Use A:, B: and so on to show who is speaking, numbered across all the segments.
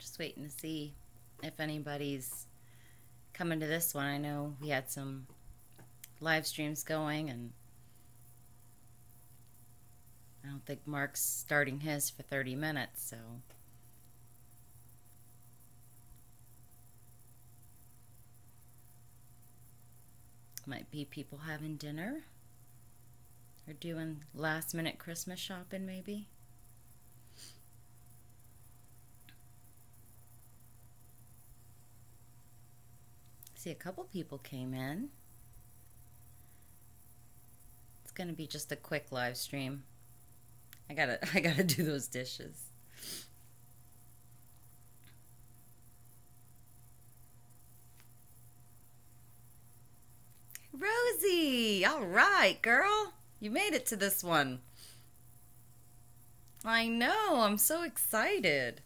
A: Just waiting to see if anybody's coming to this one. I know we had some live streams going, and I don't think Mark's starting his for 30 minutes, so. Might be people having dinner or doing last minute Christmas shopping, maybe. See, a couple people came in. It's gonna be just a quick live stream. I gotta do those dishes. Rosie! All right, girl. You made it to this one. I know. I'm so excited.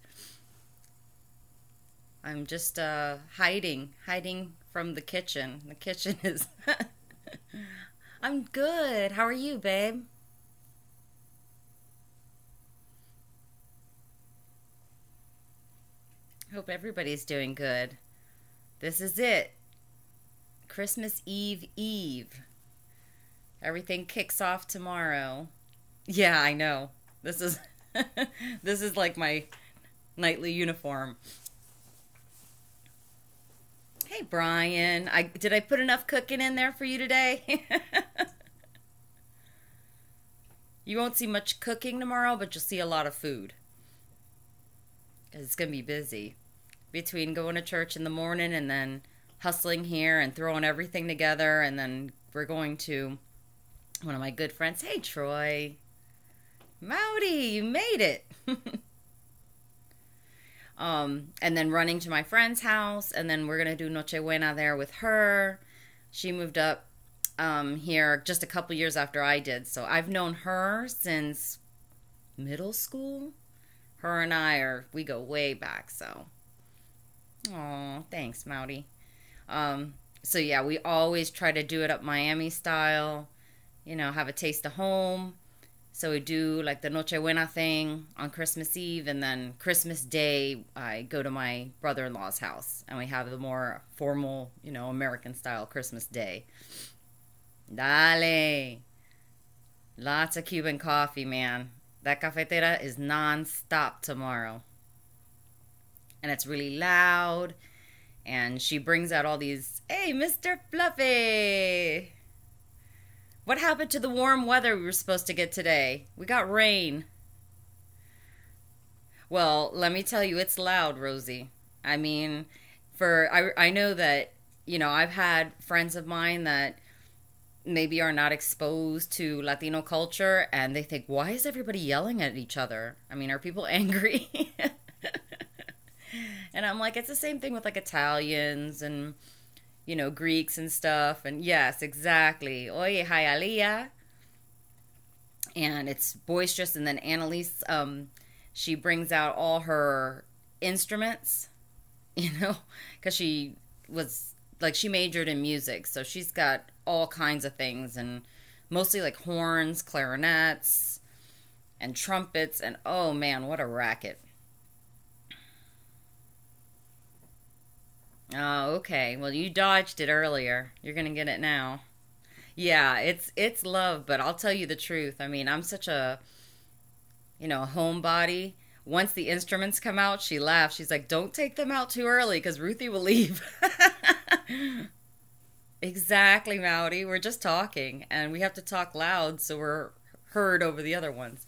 A: I'm just hiding from the kitchen. The kitchen is... I'm good. How are you, babe? Hope everybody's doing good. This is it. Christmas Eve Eve. Everything kicks off tomorrow. Yeah, I know. This is this is like my nightly uniform. Hey, Brian. Did I put enough cooking in there for you today? You won't see much cooking tomorrow, but you'll see a lot of food. 'Cause it's going to be busy. Between going to church in the morning and then hustling here and throwing everything together, and then we're going to one of my good friends. Hey, Troy. Mowdy, you made it. And then running to my friend's house, and then we're going to do Nochebuena there with her. She moved up here just a couple years after I did, so I've known her since middle school. Her and we go way back, so. Aw, thanks, Mowdy. So yeah, we always try to do it up Miami style, have a taste of home. So we do like the Nochebuena thing on Christmas Eve, and then Christmas Day, I go to my brother-in-law's house, and we have the more formal, American style Christmas Day. Dale. Lots of Cuban coffee, man. That cafetera is non-stop tomorrow. And it's really loud. And she brings out all these, hey, Mr. Fluffy! What happened to the warm weather we were supposed to get today? We got rain. Well, let me tell you, it's loud, Rosie. I mean, I know that, I've had friends of mine that maybe are not exposed to Latino culture, and they think, why is everybody yelling at each other? I mean, are people angry? And I'm like, it's the same thing with like Italians and, Greeks and stuff. And yes, exactly. Oye, Hialeah. And it's boisterous. And then Annalise, she brings out all her instruments, because she was like, she majored in music. So she's got all kinds of things, and mostly like horns, clarinets, and trumpets. And oh man, what a racket. Oh, okay. Well, you dodged it earlier. You're gonna get it now. Yeah, it's love, but I'll tell you the truth. I mean, I'm such a homebody. Once the instruments come out, she laughs. She's like, "Don't take them out too early, because Ruthie will leave." Exactly, Mowdy. We're just talking, and we have to talk loud so we're heard over the other ones.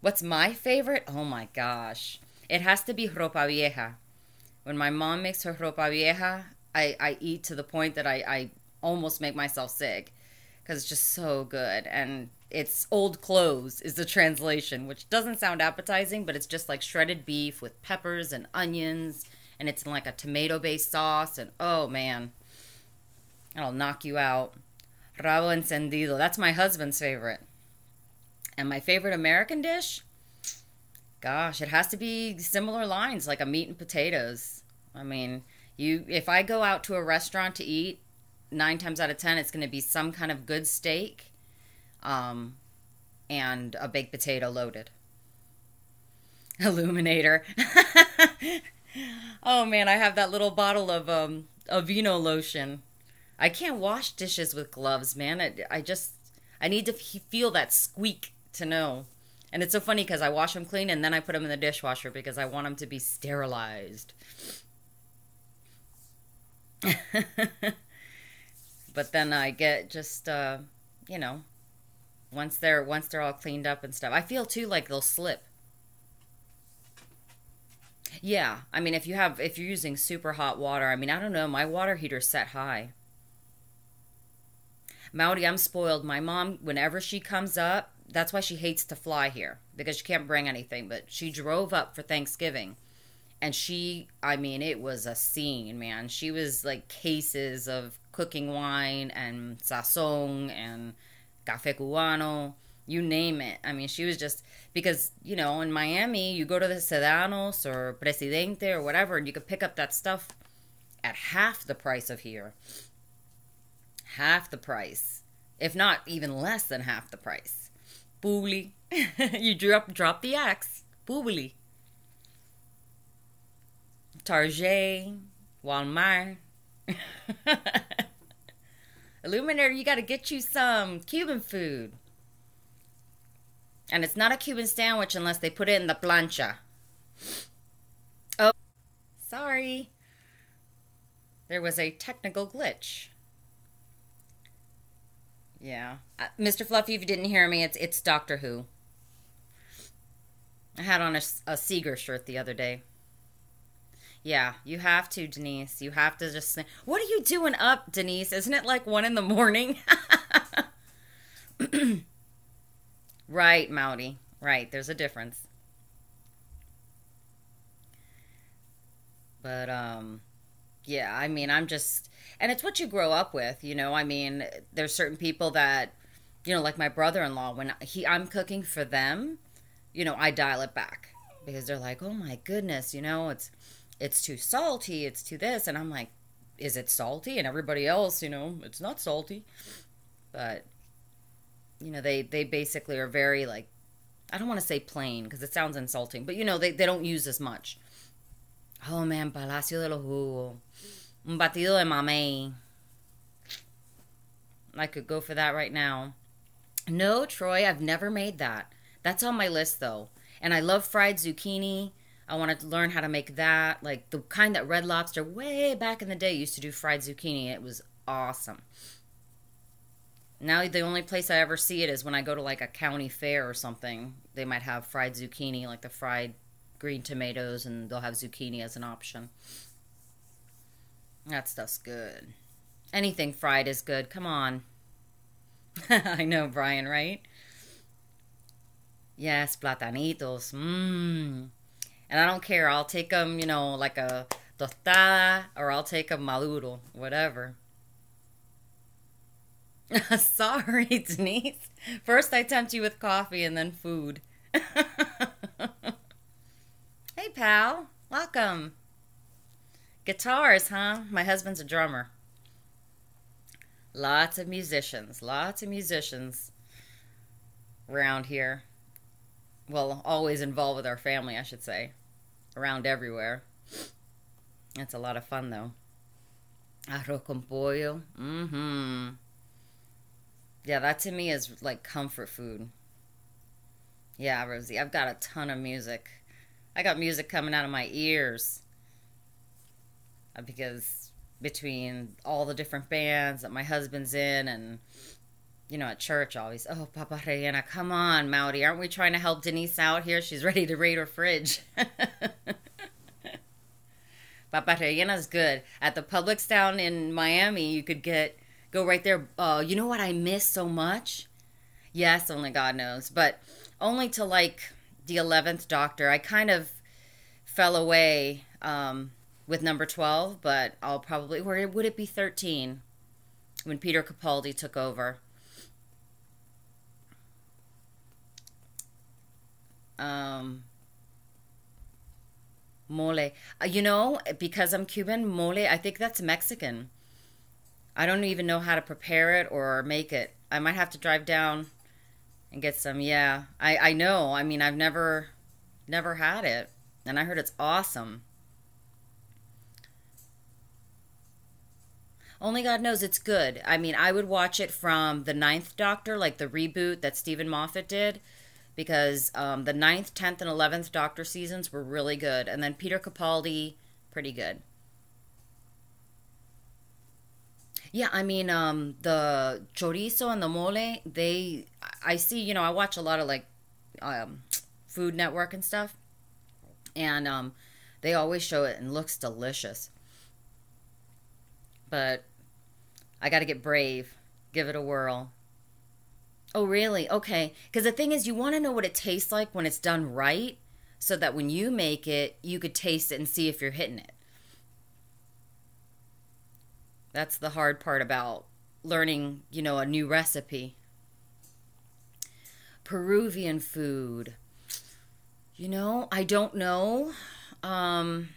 A: What's my favorite? Oh my gosh, it has to be ropa vieja. When my mom makes her ropa vieja, I eat to the point that I almost make myself sick, because it's just so good. And it's old clothes is the translation, which doesn't sound appetizing, but it's just like shredded beef with peppers and onions, and it's in like a tomato-based sauce, and oh man, it'll knock you out. Rabo encendido, that's my husband's favorite. And my favorite American dish? Gosh, it has to be similar lines, like a meat and potatoes. I mean, if I go out to a restaurant to eat, 9 times out of 10, it's going to be some kind of good steak, and a baked potato loaded. Illuminator. Oh man, I have that little bottle of Aveeno lotion. I can't wash dishes with gloves, man. I just I need to feel that squeak to know. And it's so funny because I wash them clean and then I put them in the dishwasher because I want them to be sterilized. But then I get just you know, once they're all cleaned up and stuff. I feel too like they'll slip. Yeah, I mean if you're using super hot water, I mean I don't know, my water heater's set high. Maori, I'm spoiled. My mom, whenever she comes up, that's why she hates to fly here because she can't bring anything. But she drove up for Thanksgiving, and I mean, it was a scene, man. She was like cases of cooking wine and sazon and cafe cubano, you name it. I mean, she was just because in Miami, you go to the Sedanos or Presidente or whatever, and you could pick up that stuff at half the price of here. Half the price, if not even less than half the price. Boobly. You drop the axe. Boobly. Target, Walmart. Illuminator, you gotta get you some Cuban food. And it's not a Cuban sandwich unless they put it in the plancha. Oh, sorry. There was a technical glitch. Yeah. Mr. Fluffy, if you didn't hear me, it's Doctor Who. I had on a Seeger shirt the other day. Yeah, you have to, Denise. You have to just... What are you doing up, Denise? Isn't it like 1 in the morning? Right, Maudie. Right, there's a difference. But, yeah, I mean, I'm just... And it's what you grow up with, I mean, there's certain people that, like my brother-in-law, when I'm cooking for them, I dial it back. Because they're like, oh my goodness, it's too salty, it's too this. And I'm like, is it salty? And everybody else, it's not salty. But, they basically are very like, I don't want to say plain because it sounds insulting, but they don't use as much. Oh man, Palacio de los Jugos. Un batido de mamey. I could go for that right now. No, Troy, I've never made that. That's on my list though. And I love fried zucchini. I want to learn how to make that. Like the kind that Red Lobster way back in the day used to do fried zucchini. It was awesome. Now the only place I ever see it is when I go to like a county fair or something. They might have fried zucchini, like the fried green tomatoes, and they'll have zucchini as an option. That stuff's good. Anything fried is good. Come on. I know, Brian, right? Yes, platanitos. Mmm. And I don't care. I'll take them, like a tostada, or I'll take a maduro, whatever. Sorry, Denise. First I tempt you with coffee and then food. Hey, pal. Welcome. Guitars, huh? My husband's a drummer. Lots of musicians. Lots of musicians around here. Well, always involved with our family, I should say. Around everywhere. It's a lot of fun, though. Arroz con pollo. Mm-hmm. Yeah, that to me is like comfort food. Yeah, Rosie, I've got a ton of music. I got music coming out of my ears. Because between all the different bands that my husband's in and, at church always, oh, Papa Rellena, come on, Maudie, aren't we trying to help Denise out here? She's ready to raid her fridge. Papa Rellena's good. At the Publix down in Miami, you could go right there. You know what I miss so much? Yes, only God knows. But only to like the 11th Doctor. I kind of fell away with number 12, but I'll probably, or would it be 13 when Peter Capaldi took over? Mole. Because I'm Cuban, mole, I think that's Mexican. I don't even know how to prepare it or make it. I might have to drive down and get some. Yeah, I know. I mean, I've never had it, and I heard it's awesome. Only God knows it's good. I mean, I would watch it from the Ninth Doctor, like the reboot that Stephen Moffat did, because the ninth, 10th, and 11th Doctor seasons were really good. And then Peter Capaldi, pretty good. Yeah, I mean, the chorizo and the mole, I see, I watch a lot of like um, Food Network and stuff, and they always show it and looks delicious. But I got to get brave, give it a whirl. Oh, really? Okay. Because the thing is, you want to know what it tastes like when it's done right, so that when you make it, you could taste it and see if you're hitting it. That's the hard part about learning, a new recipe. Peruvian food. I don't know. Um,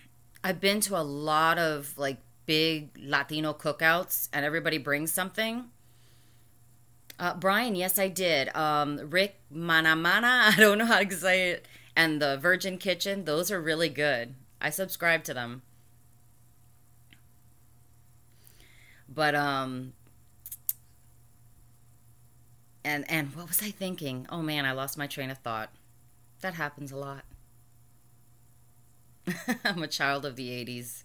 A: I've been to a lot of like big Latino cookouts and everybody brings something. Brian, yes, I did. Rick Manamana, I don't know how to say it, and the Virgin Kitchen, those are really good. I subscribe to them. But and what was I thinking? Oh man, I lost my train of thought. That happens a lot. I'm a child of the 80s.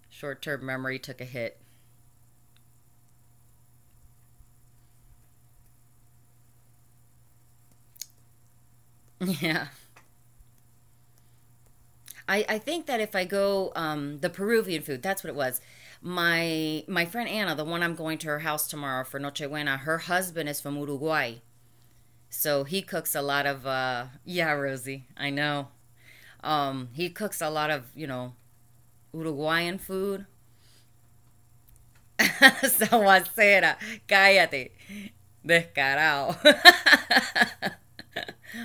A: Short-term memory took a hit. Yeah. I think that if I go the Peruvian food, that's what it was. My friend Anna, the one I'm going to her house tomorrow for Nochebuena, her husband is from Uruguay. So he cooks a lot of yeah, Rosie, I know. He cooks a lot of, Uruguayan food. Sawacera, cállate, descarado.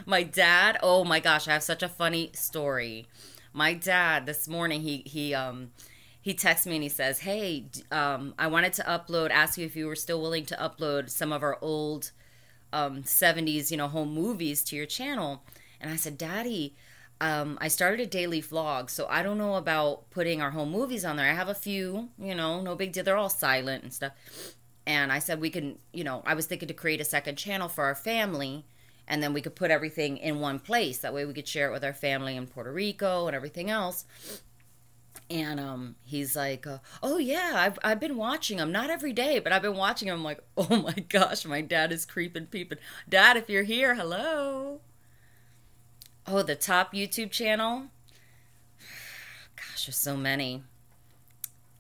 A: My dad, oh my gosh, I have such a funny story. My dad this morning he texts me and he says, "Hey, I wanted to ask you if you were still willing to upload some of our old 70s, home movies to your channel." And I said, "Daddy, I started a daily vlog, so I don't know about putting our home movies on there. I have a few, no big deal. They're all silent and stuff." And I said we can, I was thinking to create a second channel for our family, and then we could put everything in one place. That way we could share it with our family in Puerto Rico and everything else. And he's like, "Oh yeah, I've been watching them. Not every day, but I've been watching them." I'm like, "Oh my gosh, my dad is creeping, peeping. Dad, if you're here, hello." Oh, the top YouTube channel. Gosh, there's so many.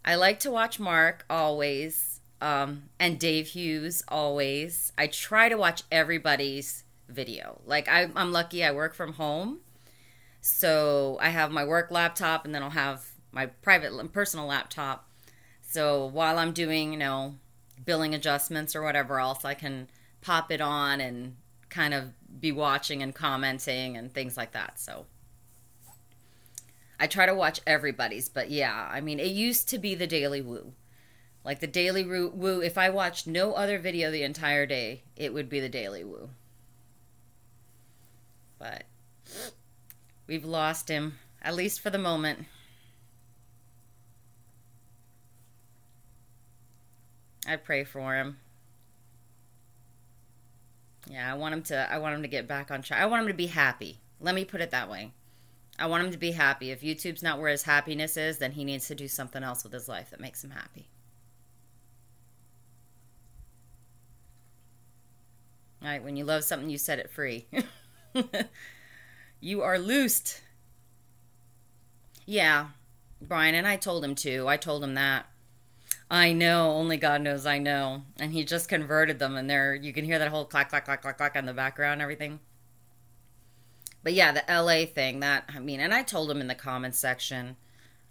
A: I like to watch Mark always, and Dave Hughes always. I try to watch everybody's video. Like I'm lucky I work from home, so I have my work laptop, and then I'll have my private personal laptop. So while I'm doing, billing adjustments or whatever else, I can pop it on and kind of be watching and commenting and things like that. So I try to watch everybody's, but yeah, I mean, it used to be the Daily Woo. Like the Daily Woo, if I watched no other video the entire day, it would be the Daily Woo. But we've lost him, at least for the moment. I pray for him. Yeah, I want him to get back on track. I want him to be happy. Let me put it that way. I want him to be happy. If YouTube's not where his happiness is, then he needs to do something else with his life that makes him happy. All right, when you love something, you set it free. You are loosed. Yeah, Brian, and I told him too. I told him that. I know, only God knows I know. And he just converted them, and you can hear that whole clack, clack, clack, clack, clack in the background and everything. But yeah, the LA thing, and I told him in the comments section,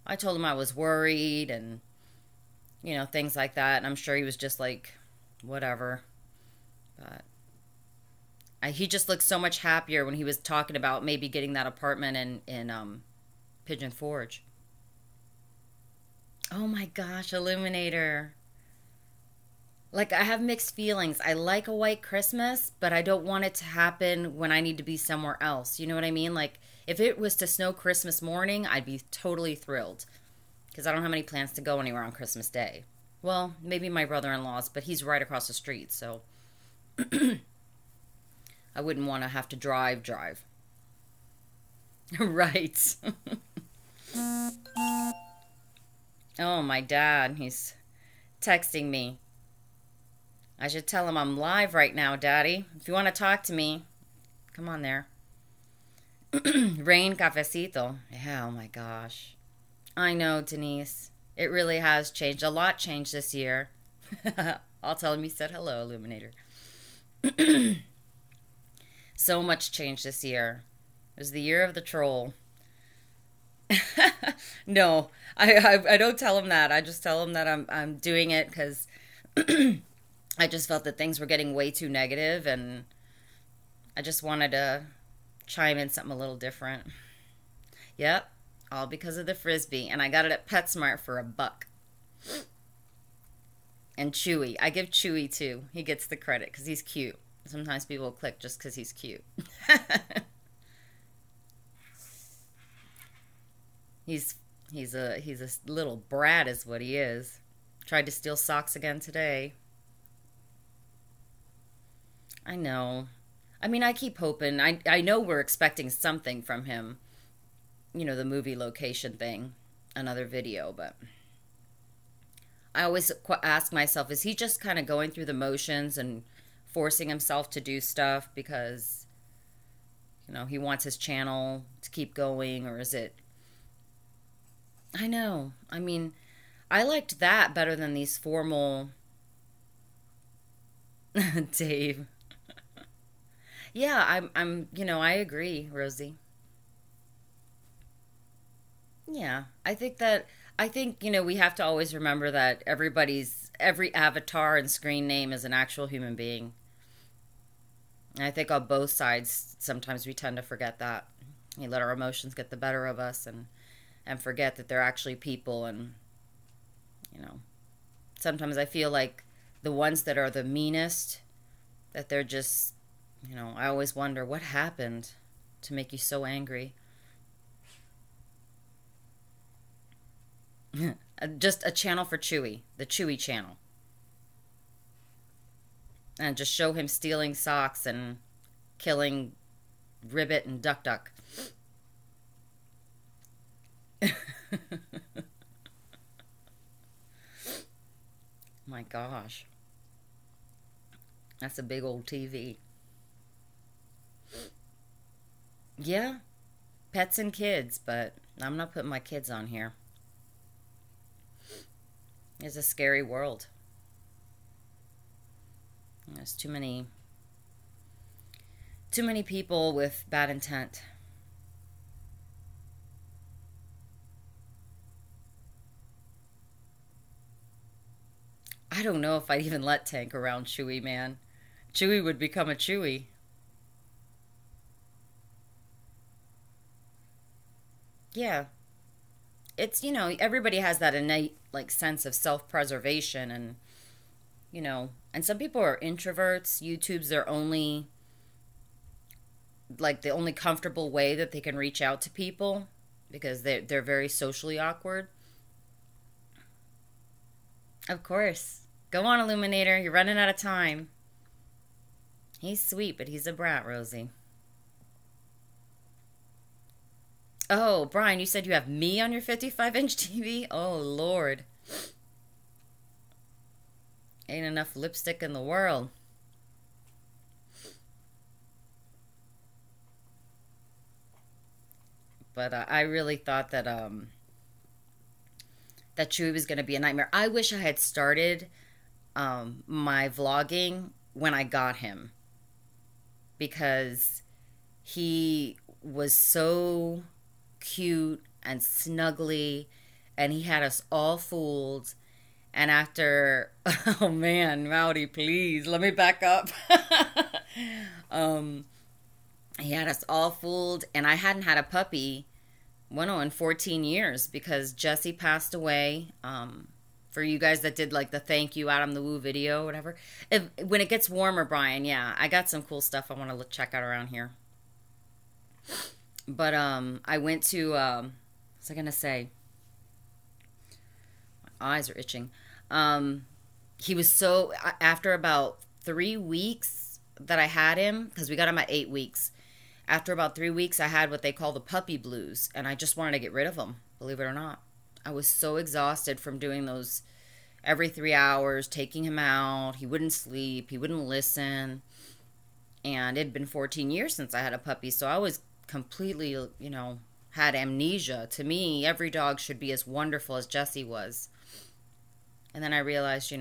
A: I told him I was worried and, things like that. And I'm sure he was just like, whatever. But he just looked so much happier when he was talking about maybe getting that apartment in Pigeon Forge. Oh my gosh, Illuminator. Like, I have mixed feelings. I like a white Christmas, but I don't want it to happen when I need to be somewhere else. You know what I mean? Like, if it was to snow Christmas morning, I'd be totally thrilled. Because I don't have any plans to go anywhere on Christmas Day. Well, maybe my brother-in-law's, but he's right across the street, so I wouldn't want to have to drive. Right. Oh, my dad, he's texting me. I should tell him I'm live right now, Daddy. If you want to talk to me, come on there. Rain cafecito. Yeah, oh my gosh. I know, Denise. It really has changed. A lot changed this year. I'll tell him you said hello, Illuminator. So much changed this year. It was the year of the troll. No, I don't tell him that. I just tell him that I'm doing it because I just felt that things were getting way too negative, and I just wanted to chime in something a little different. Yep, all because of the frisbee, and I got it at PetSmart for $1. And Chewy, I give Chewy too. He gets the credit because he's cute. Sometimes people click just because he's cute. he's he's a little brat, is what he is. Tried to steal socks again today. I know. I mean, I keep hoping. I know we're expecting something from him. You know, the movie location thing, another video, but I always ask myself, is he just kind of going through the motions and forcing himself to do stuff because, you know, he wants his channel to keep going, or is it? I know. I mean, I liked that better than these formal. Dave. Yeah, I agree, Rosie. Yeah, we have to always remember that every avatar and screen name is an actual human being. And I think on both sides, sometimes we tend to forget that. We let our emotions get the better of us and forget that they're actually people. And, you know, sometimes I feel like the ones that are the meanest, that they're just, I always wonder what happened to make you so angry. Just a channel for Chewy, the Chewy channel. And just show him stealing socks and killing Ribbit and Duck Duck. My gosh. That's a big old TV. Yeah, pets and kids, but I'm not putting my kids on here. It's a scary world. There's too many people with bad intent. I don't know if I'd even let Tank around Chewy, man. Chewy would become a Chewy. Yeah. It's, everybody has that innate, like, sense of self-preservation, and some people are introverts. YouTube's their only, like, the only comfortable way that they can reach out to people because they're very socially awkward. Of course. Go on, Illuminator. You're running out of time. He's sweet, but he's a brat, Rosie. Oh, Brian, you said you have me on your 55-inch TV? Oh, Lord. Ain't enough lipstick in the world. But I really thought that that Chewy was going to be a nightmare. I wish I had started my vlogging when I got him, because he was so cute and snuggly, and he had us all fooled. And after, oh man, Rowdy, please let me back up. He had us all fooled, and I hadn't had a puppy, in 14 years, because Jesse passed away. For you guys that did like the thank you Adam the Woo video, whatever. When it gets warmer, Brian, yeah, I got some cool stuff I want to check out around here. But I went to, what was I gonna say? My eyes are itching. Um, he was so, after about 3 weeks that I had him, because we got him at 8 weeks. After about 3 weeks, I had what they call the puppy blues, and I just wanted to get rid of him, believe it or not. I was so exhausted from doing those every 3 hours, taking him out. He wouldn't sleep, he wouldn't listen. And it had been 14 years since I had a puppy, so I was completely, had amnesia. To me, every dog should be as wonderful as Jesse was. And then I realized,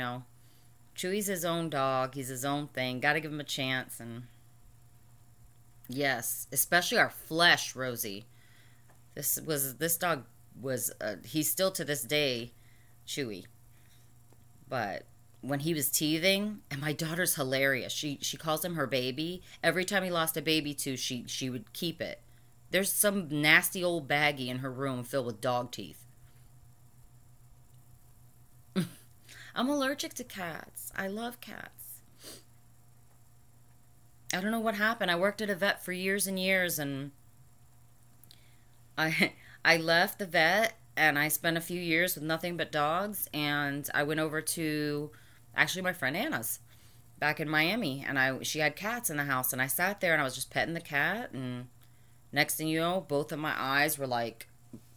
A: Chewy's his own dog. He's his own thing. Got to give him a chance. And yes, especially our flesh, Rosie. This dog was, he's still to this day Chewy. But when he was teething, and my daughter's hilarious. She calls him her baby. Every time he lost a baby tooth, she would keep it. There's some nasty old baggie in her room filled with dog teeth. I'm allergic to cats. I love cats. I don't know what happened. I worked at a vet for years and years, and I left the vet, and I spent a few years with nothing but dogs, and I went over to actually my friend Anna's back in Miami, and she had cats in the house, and I sat there and I was just petting the cat, and next thing you know, both of my eyes were like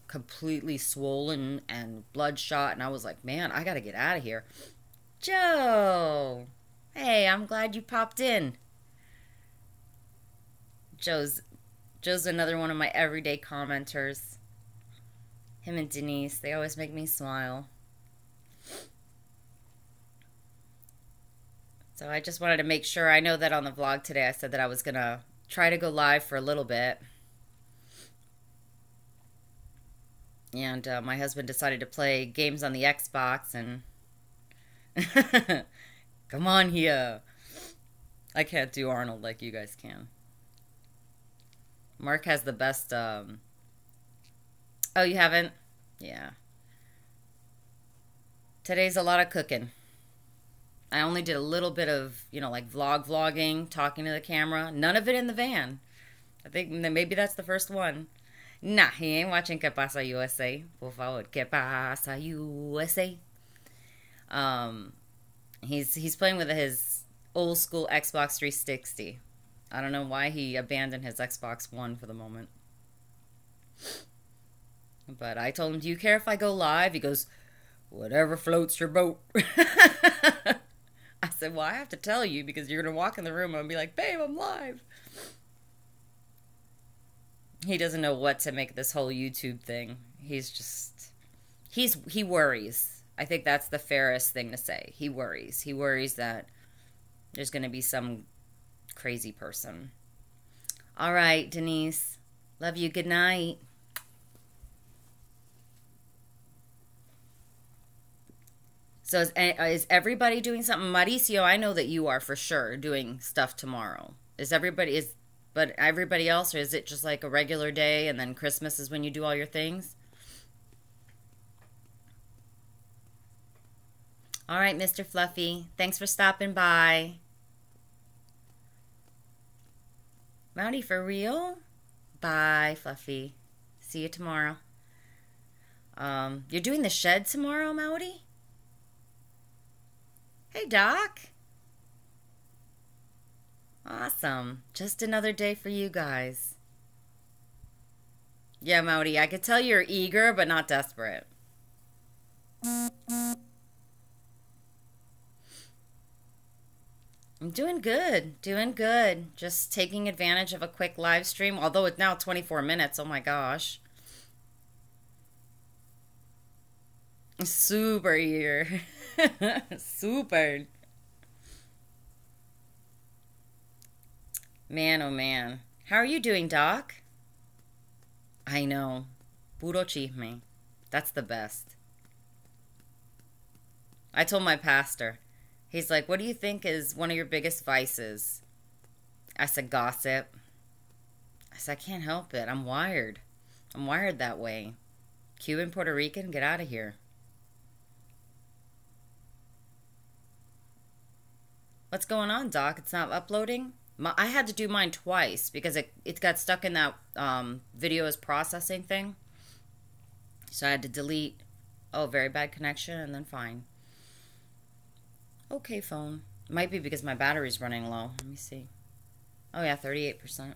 A: completely swollen and bloodshot, and I was like, man, I gotta get out of here. Joe, hey, I'm glad you popped in. Joe's another one of my everyday commenters. Him and Denise, they always make me smile. So I just wanted to make sure. I know that on the vlog today I said that I was going to try to go live for a little bit. And my husband decided to play games on the Xbox, and come on here. I can't do Arnold like you guys can. Mark has the best, oh, you haven't? Yeah. Today's a lot of cooking. I only did a little bit of, like vlogging, talking to the camera. None of it in the van. I think maybe that's the first one. Nah, he ain't watching Que Pasa USA. Por favor, Que Pasa USA. He's playing with his old school Xbox 360. I don't know why he abandoned his Xbox One for the moment. But I told him, do you care if I go live? He goes, whatever floats your boat. I said, well, I have to tell you because you're going to walk in the room and be like, babe, I'm live. He doesn't know what to make this whole YouTube thing. He worries. I think that's the fairest thing to say. He worries. He worries that there's going to be some crazy person. All right, Denise. Love you. Good night. So is everybody doing something? Mauricio, I know that you are for sure doing stuff tomorrow. But everybody else, or is it just like a regular day and then Christmas is when you do all your things? All right, Mr. Fluffy. Thanks for stopping by. Mouty, for real? Bye, Fluffy. See you tomorrow. You're doing the shed tomorrow, Mouty? Hey, Doc. Awesome. Just another day for you guys. Yeah, Mouty, I could tell you're eager, but not desperate. I'm doing good. Doing good. Just taking advantage of a quick live stream, although it's now 24 minutes. Oh my gosh. Super eager. Super. Man, oh man. How are you doing, Doc? I know. Puro chisme. That's the best. I told my pastor. He's like, what do you think is one of your biggest vices? I said, gossip. I said, I can't help it. I'm wired. I'm wired that way. Cuban, Puerto Rican, get out of here. What's going on, Doc? It's not uploading? I had to do mine twice because it got stuck in that video as processing thing. So I had to delete, very bad connection, and then fine. Okay, phone. Might be because my battery's running low. Let me see. Oh yeah, 38%.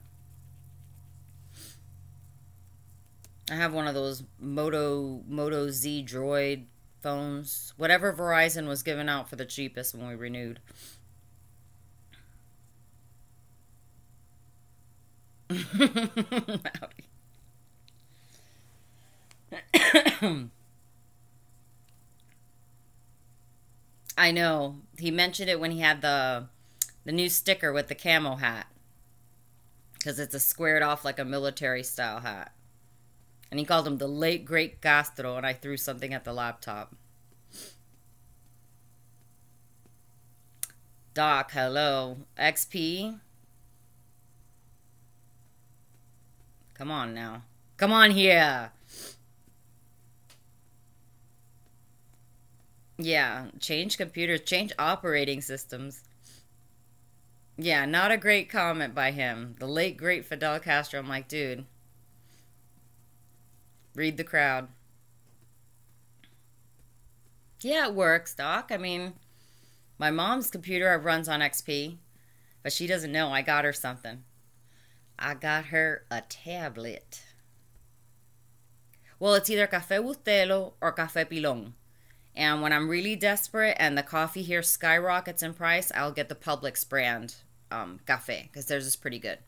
A: I have one of those Moto Z Droid phones. Whatever Verizon was giving out for the cheapest when we renewed. I know. He mentioned it when he had the new sticker with the camo hat. Because it's a squared off like a military style hat. And he called him the late great Castro, and I threw something at the laptop. Doc, hello. XP? Come on now. Come on here. Yeah, change computers, change operating systems. Yeah, not a great comment by him. The late great Fidel Castro. I'm like, dude, read the crowd. Yeah, it works, Doc. I mean, my mom's computer runs on XP, but she doesn't know I got her something. I got her a tablet. Well, it's either Café Bustelo or Café Pilon. And when I'm really desperate and the coffee here skyrockets in price, I'll get the Publix brand cafe because theirs is pretty good.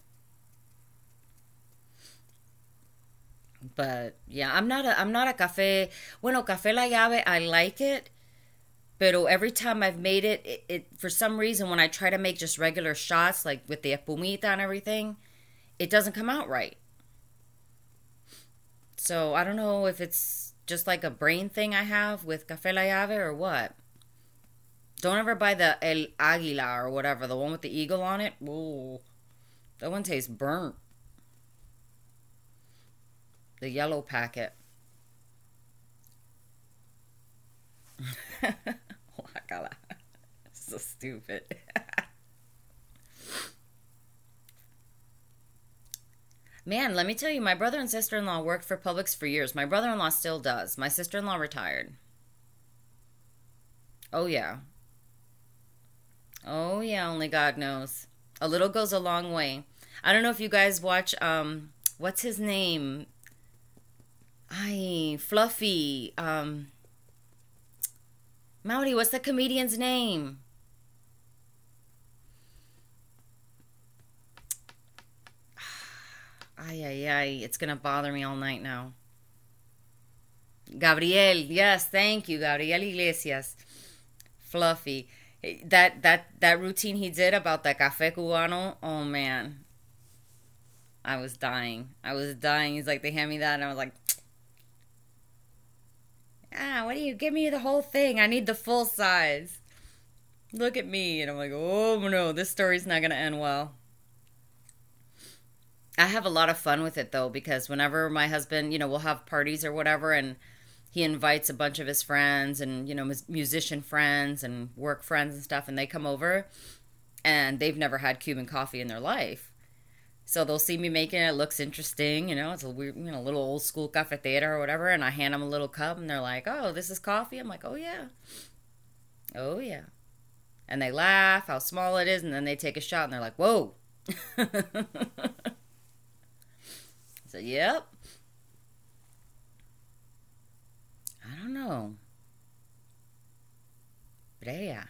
A: But yeah, I'm not a cafe. Bueno, Café La Llave, I like it, pero every time I've made it for some reason when I try to make just regular shots like with the espumita and everything, it doesn't come out right. So I don't know if it's just like a brain thing I have with Café La Llave or what. Don't ever buy the El Águila or whatever, the one with the eagle on it. Whoa, that one tastes burnt. The yellow packet. So stupid. Man, let me tell you, my brother and sister-in-law worked for Publix for years. My brother-in-law still does. My sister-in-law retired. Oh, yeah. Oh, yeah, only God knows. A little goes a long way. I don't know if you guys watch, what's his name? Fluffy. Maori, what's the comedian's name? It's gonna bother me all night now. Gabriel, yes, thank you, Gabriel Iglesias. Fluffy. That routine he did about the café cubano, oh man. I was dying. I was dying. He's like, they hand me that, and I was like, what do you give me the whole thing? I need the full size. Look at me. And I'm like, oh no, this story's not gonna end well. I have a lot of fun with it though, because whenever my husband, we'll have parties or whatever, and he invites a bunch of his friends and, musician friends and work friends and stuff, and they come over and they've never had Cuban coffee in their life. So they'll see me making it. It looks interesting, it's a weird, little old school cafetera or whatever, and I hand them a little cup and they're like, oh, this is coffee? I'm like, oh yeah. Oh yeah. And they laugh how small it is, and then they take a shot and they're like, whoa. So, yep. I don't know. But yeah.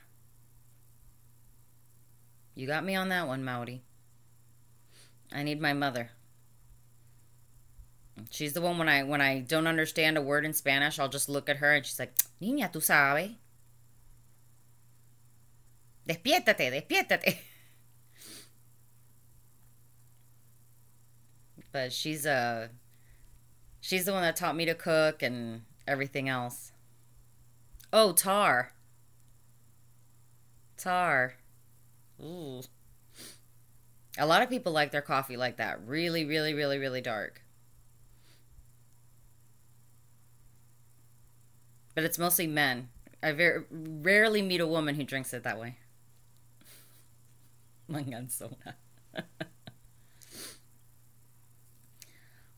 A: You got me on that one, Maori. I need my mother. She's the one when I don't understand a word in Spanish, I'll just look at her and she's like, Niña, tú sabes. Despiértate, despiértate. But she's the one that taught me to cook and everything else. Oh, tar. Tar. Ooh. A lot of people like their coffee like that. Really, really, really, really dark. But it's mostly men. I very rarely meet a woman who drinks it that way. Manganzona.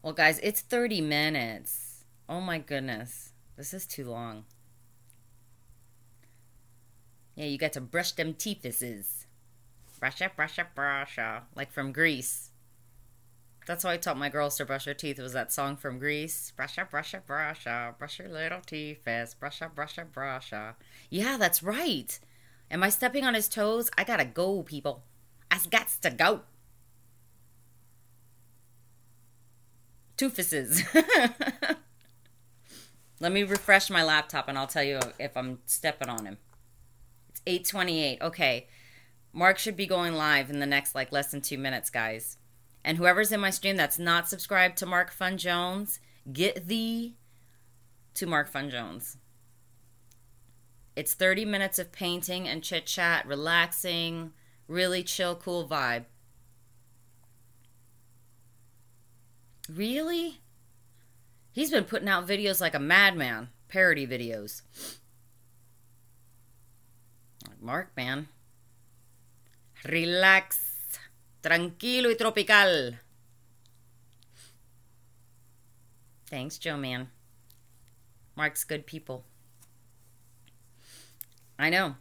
A: Well, guys, it's 30 minutes. Oh my goodness. This is too long. Yeah, you got to brush them teethuses. Brush up, brush up, brush up. Like from Grease. That's how I taught my girls to brush their teeth. It was that song from Grease. Brush up, brush up, brush up. Brush your little teeth fast. Brush up, brush up, brush up. Yeah, that's right. Am I stepping on his toes? I gotta go, people. I got to go. Toofuses. Let me refresh my laptop and I'll tell you if I'm stepping on him. It's 8:28. Okay. Mark should be going live in the next less than 2 minutes, guys. And whoever's in my stream that's not subscribed to Mark Fun Jones, get thee to Mark Fun Jones. It's 30 minutes of painting and chit chat, relaxing, really chill, cool vibe. Really? He's been putting out videos like a madman. Parody videos. Mark, man. Relax. Tranquilo y tropical. Thanks, Joe, man. Mark's good people. I know.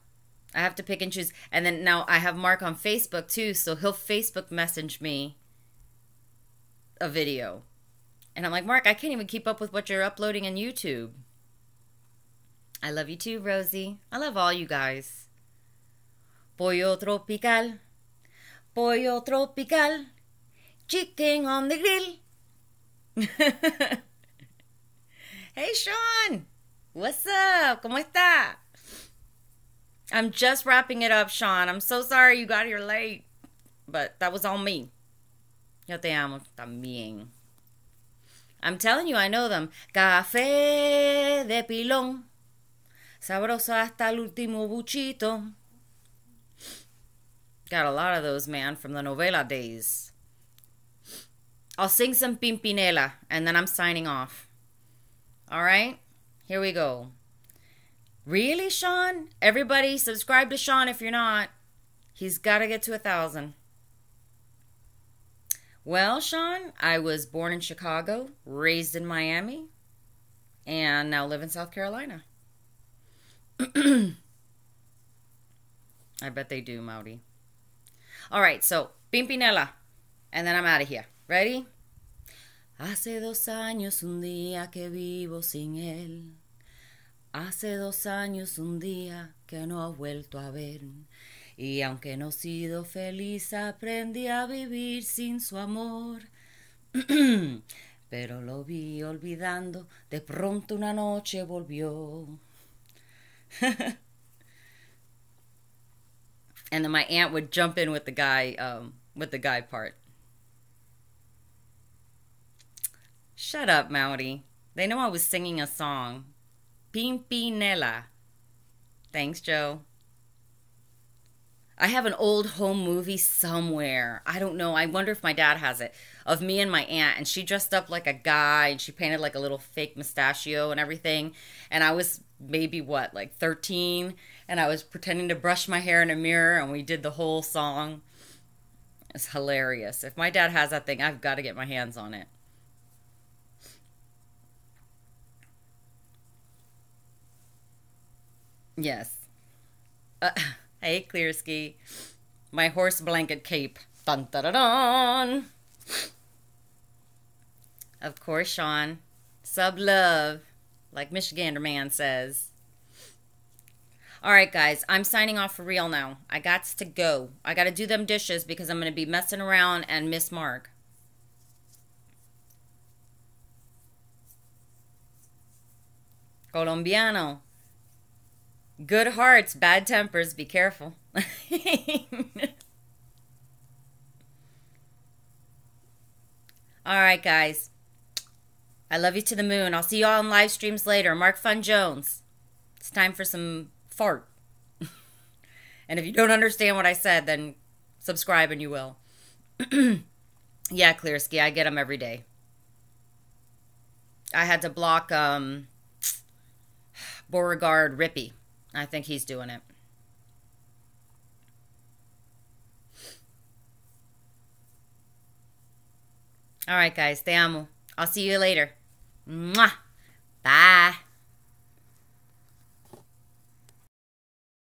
A: I have to pick and choose. And then now I have Mark on Facebook too, so he'll Facebook message me a video. And I'm like, Mark, I can't even keep up with what you're uploading on YouTube. I love you too, Rosie. I love all you guys. Pollo tropical. Pollo tropical. Chicken on the grill. Hey, Sean. What's up? ¿Cómo está? I'm just wrapping it up, Sean. I'm so sorry you got here late. But that was all me. Yo te amo también. I'm telling you, I know them. Café de pilón. Sabroso hasta el último buchito. Got a lot of those, man, from the novela days. I'll sing some Pimpinela, and then I'm signing off. All right? Here we go. Really, Sean? Everybody subscribe to Sean if you're not. He's got to get to 1,000. Well, Sean, I was born in Chicago, raised in Miami, and now live in South Carolina. I bet they do, Mauri. All right, so Pimpinela, and then I'm out of here. Ready? Hace 2 años un día que vivo sin él. Hace 2 años un día que no ha vuelto a ver. Y aunque no he sido feliz, aprendí a vivir sin su amor. Pero lo vi olvidando, de pronto una noche volvió. And then my aunt would jump in with the guy part. Shut up, Mauri. They know I was singing a song. Pimpinela. Thanks, Joe. I have an old home movie somewhere. I don't know. I wonder if my dad has it. Of me and my aunt. And she dressed up like a guy. And she painted like a little fake mustachio and everything. And I was maybe, 13? And I was pretending to brush my hair in a mirror. And we did the whole song. It's hilarious. If my dad has that thing, I've got to get my hands on it. Yes. Hey, Clearski. My horse blanket cape. Dun dun dun dun. Of course, Sean. Sub love, like Michigander Man says. All right, guys. I'm signing off for real now. I got to go. I got to do them dishes because I'm going to be messing around and miss Mark. Colombiano. Good hearts, bad tempers. Be careful. All right, guys. I love you to the moon. I'll see you all on live streams later. Mark Fun Jones. It's time for some fart. And if you don't understand what I said, then subscribe and you will. Yeah, Clearski, I get them every day. I had to block Beauregard Rippey. I think he's doing it. All right, guys. Te amo. I'll see you later. Mwah.